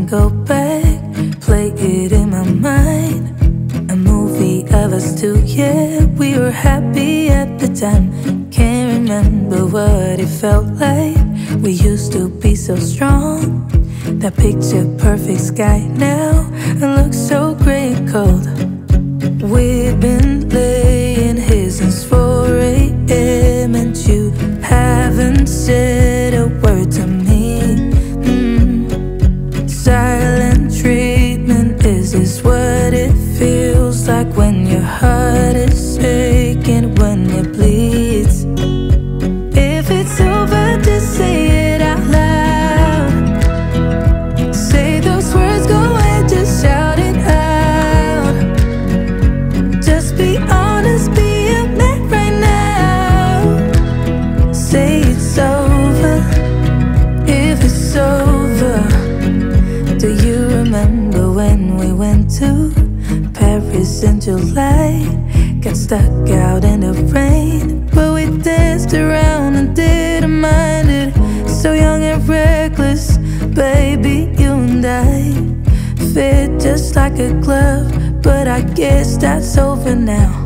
go back, play it in my mind. A movie of us two, yeah, we were happy at the time. Can't remember what it felt like. We used to be so strong. That picture perfect sky now, it looks so gray and cold. We've been laying here since 4 AM, and you haven't said a word to me. Silent treatment, is this what it feels like when your heart is aching, when it bleeds? If it's over, just say it out loud. Say those words, go ahead, just shout it out. Just be honest, be a man right now. Say it's over, if it's over. Do you remember when we went to Paris in July? Got stuck out in the rain, but we danced around and didn't mind it. So young and reckless, baby, you and I fit just like a glove, but I guess that's over now.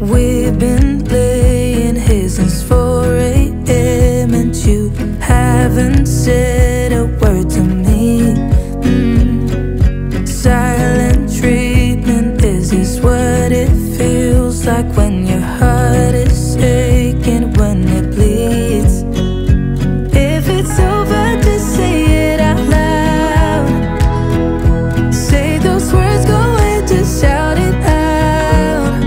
We've been laying here since 4 AM, and you haven't said a word to me. Silent treatment, is this what it feels like when your heart is aching, when it bleeds? If it's over, just say it out loud. Say those words, go ahead, just shout it out.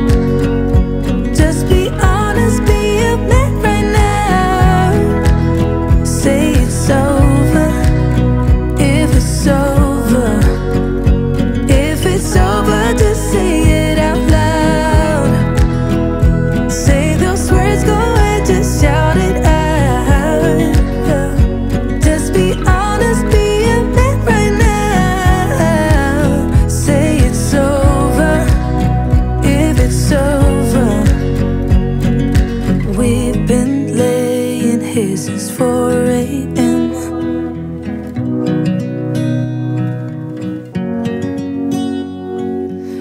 Just be honest, be a man right now. Say it's over, if it's over. If it's over, just say it out loud. Say those words, go ahead, just shout it out. Just be honest, be a man right now. Say it's over, if it's over. We've been laying here since 4 AM.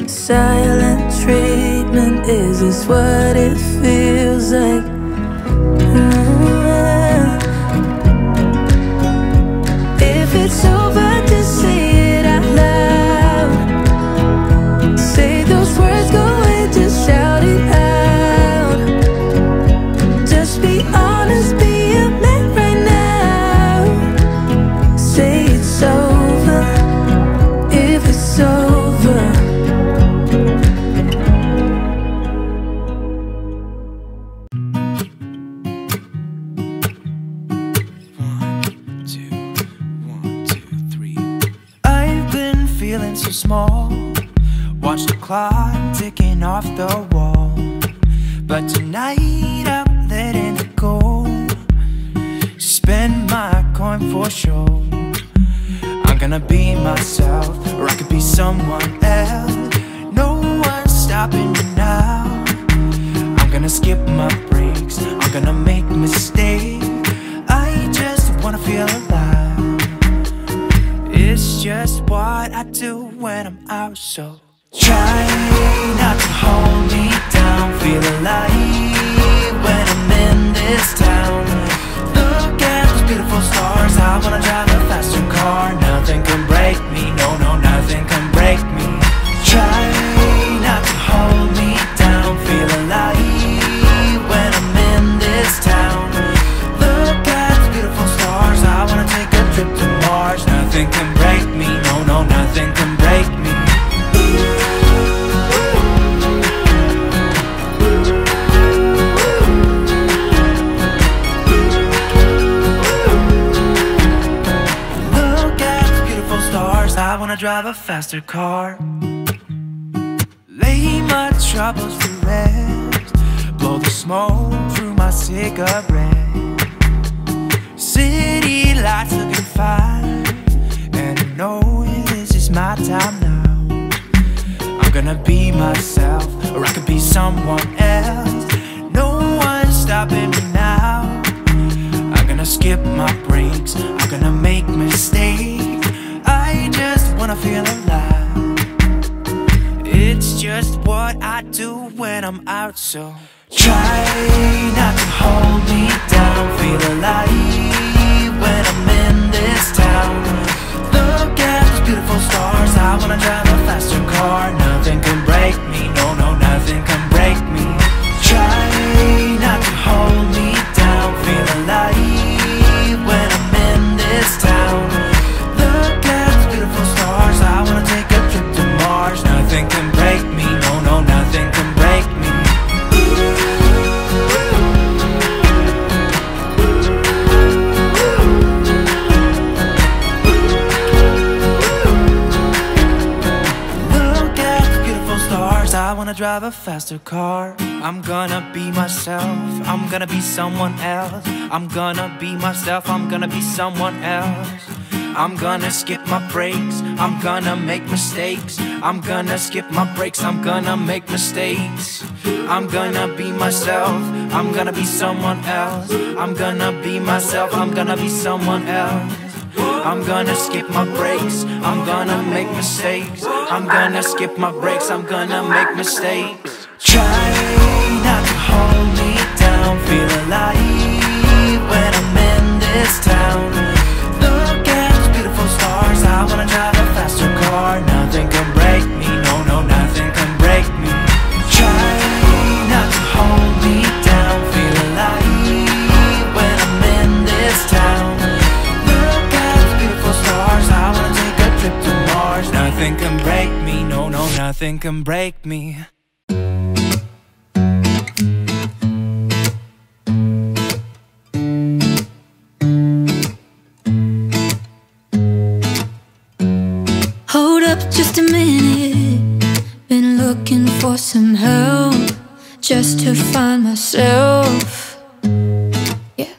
Silent treatment, is this what it feels like? If it's over, just say it out loud. Say those words, go ahead, just shout it out. Just be honest, be a man right now. Say it's over, if it's over. Feeling so small, watch the clock ticking off the wall. But tonight I'm letting it go. Spend my coin for sure. I'm gonna be myself, or I could be someone else. No one's stopping me now. I'm gonna skip my breaks, I'm gonna make mistakes. I just wanna feel alive. It's just what I do when I'm out, so try not to hold me down. Feel alive when I'm in this town. Look at those beautiful stars, I wanna drive a faster car. Nothing can break me, no, no, nothing can break me. Try not to hold me down. Feel alive when I'm in this town. Look at those beautiful stars, I wanna take a trip to Mars. Nothing can break me, no, no, nothing can break me. Look at the beautiful stars, I wanna drive a faster car. Lay my troubles to rest, blow the smoke through my cigarette. City lights looking fine, and I know this is my time now. I'm gonna be myself, or I could be someone else. No one's stopping me now. I'm gonna skip my breaks, I'm gonna make mistakes. I wanna feel alive. It's just what I do when I'm out, so try not to hold me down. Feel alive when I'm in this town. Look at those beautiful stars. I wanna drive a faster car. Nothing can break me, no, no, nothing can break me. Try not to hold me down. Feel alive when I'm in this town. Look at those beautiful stars. I wanna take a trip to Mars. Nothing can break me, no, no, nothing can break me. I wanna drive a faster car. I'm gonna be myself. I'm gonna be someone else. I'm gonna be myself. I'm gonna be someone else. I'm gonna skip my breaks. I'm gonna make mistakes. I'm gonna skip my breaks. I'm gonna make mistakes. I'm gonna be myself. I'm gonna be someone else. I'm gonna be myself. I'm gonna be someone else. I'm gonna skip my breaks. I'm gonna make mistakes. I'm gonna skip my breaks. I'm gonna make mistakes. Try not to hold me down. Feel alive when I'm in this town. Look at those beautiful stars. I wanna drive a faster car. Nothing can break me, no, no, nothing can break me. Try not to hold me down. Feel alive when I'm in this town. I wanna take a trip to Mars. Nothing can break me, no, no, nothing can break me. Hold up just a minute. Been looking for some help just to find myself. Yeah.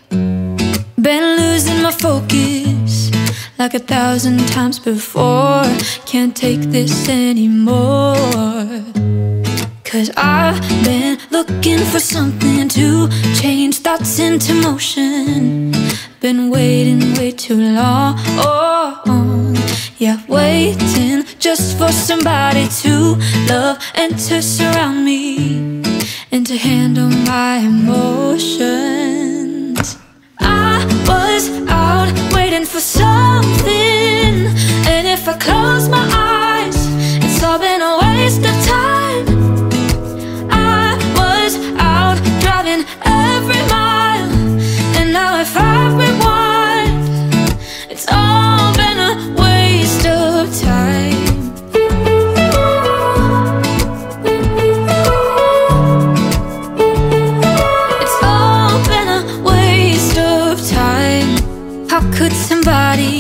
Been losing my focus like 1,000 times before. Can't take this anymore. 'Cause I've been looking for something to change thoughts into motion. Been waiting way too long. Yeah, waiting just for somebody to love and to surround me and to handle my emotions. I was out waiting for something, and if I close my eyes, it's all been a waste of time. I was out driving every mile, and now if I rewind, it's all been a waste of time. It's all been a waste of time. How could somebody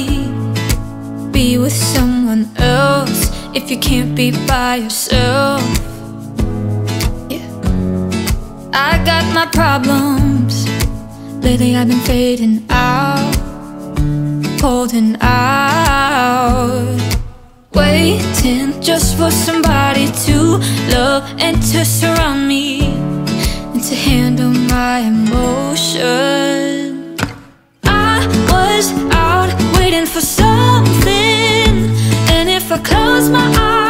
be with someone else if you can't be by yourself? Yeah. I got my problems. Lately I've been fading out, holding out, waiting just for somebody to love and to surround me and to handle my emotions. I was out waiting for something, and if I close my eyes,